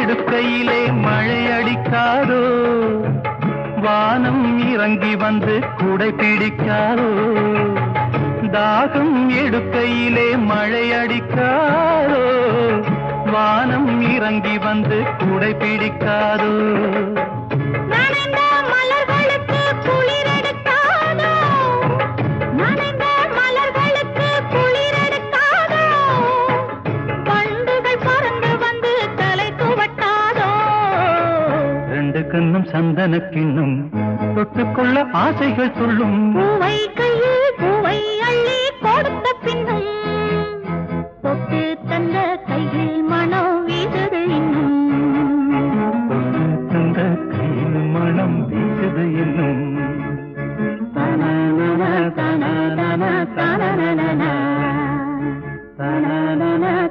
எடுக்கையிலே மழை அடிக்காதோ வானம் இறங்கி வந்து குடை பிடிக்காதோ தாகம் எடுக்கையிலே மழை அடிக்காதோ வானம் இறங்கி வந்து குடை பிடிக்காதோ கண்ணும் சந்தன கிண்ணும் தொட்டுக்கொள்ள ஆசைகள் சொல்லும் பூவை கையில் பூவை அள்ளி கொடுத்த பின்னும் தொட்டு தந்த கையில்